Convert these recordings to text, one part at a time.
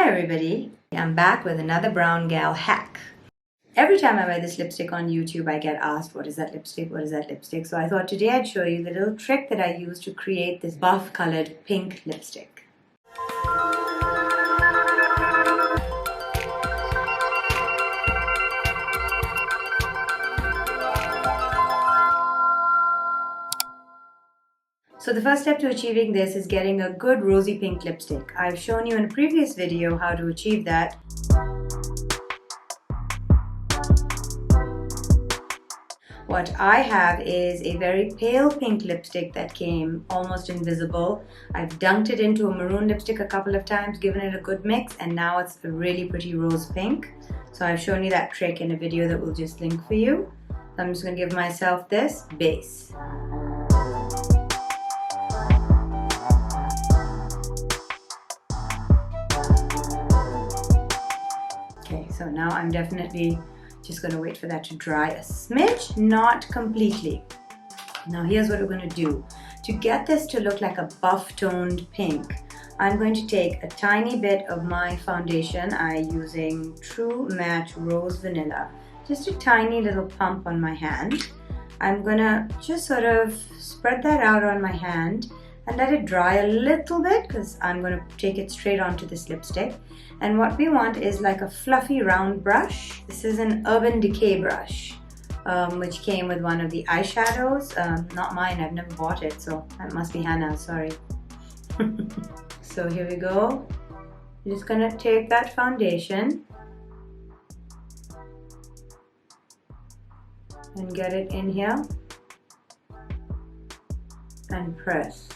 everybody, I'm back with another brown gal hack. Every time I wear this lipstick on YouTube, I get asked, what is that lipstick? What is that lipstick? So I thought today I'd show you the little trick that I use to create this buff colored pink lipstick. So the first step to achieving this is getting a good rosy pink lipstick. I've shown you in a previous video how to achieve that. What I have is a very pale pink lipstick that came almost invisible. I've dunked it into a maroon lipstick a couple of times, given it a good mix, and now it's a really pretty rose pink. So I've shown you that trick in a video that we'll just link for you. So I'm just going to give myself this base. Okay, so now I'm definitely just going to wait for that to dry a smidge, not completely. Now here's what we're going to do. To get this to look like a buff toned pink, I'm going to take a tiny bit of my foundation. I'm using True Match Rose Vanilla. Just a tiny little pump on my hand. I'm going to just sort of spread that out on my hand and let it dry a little bit because I'm going to take it straight onto this lipstick. And what we want is like a fluffy round brush. This is an Urban Decay brush, which came with one of the eyeshadows. Not mine, I've never bought it, so that must be Hannah's, sorry. So here we go. I'm just gonna take that foundation and get it in here and press.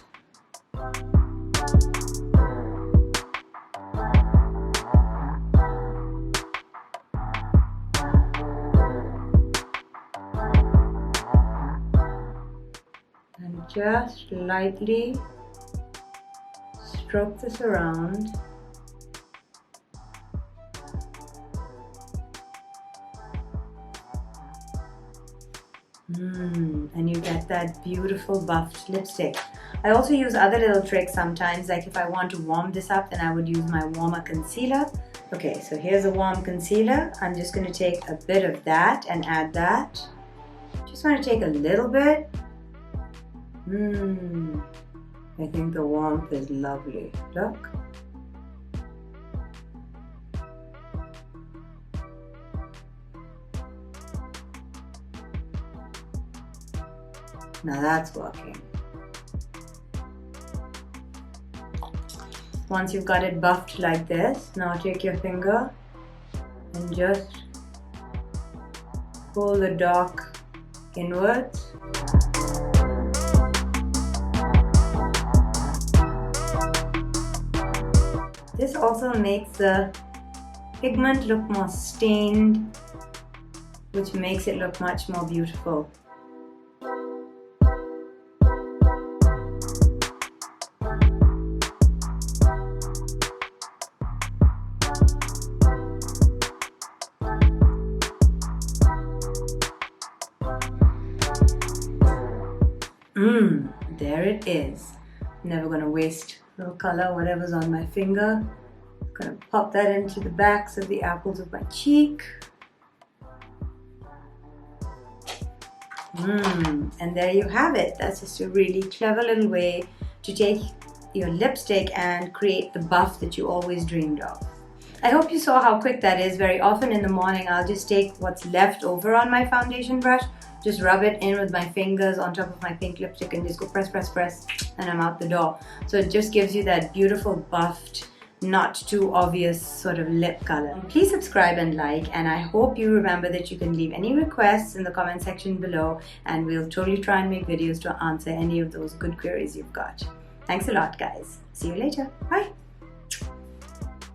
And just lightly stroke this around. And you get that beautiful buffed lipstick. I also use other little tricks sometimes, like if I want to warm this up, then I would use my warmer concealer. Okay, so here's a warm concealer. I'm just going to take a bit of that and add that. Just want to take a little bit. I think the warmth is lovely. Look. Now that's working. Once you've got it buffed like this, now take your finger and just pull the dark inwards. This also makes the pigment look more stained, which makes it look much more beautiful. There it is. Never gonna waste little color, whatever's on my finger. Gonna pop that into the backs of the apples of my cheek. And there you have it. That's just a really clever little way to take your lipstick and create the buff that you always dreamed of. I hope you saw how quick that is. Very often in the morning, I'll just take what's left over on my foundation brush, just rub it in with my fingers on top of my pink lipstick and just go press, press, press, and I'm out the door. So it just gives you that beautiful buffed, not too obvious sort of lip color. Please subscribe and like, and I hope you remember that you can leave any requests in the comment section below, and we'll totally try and make videos to answer any of those good queries you've got. Thanks a lot, guys. See you later. Bye.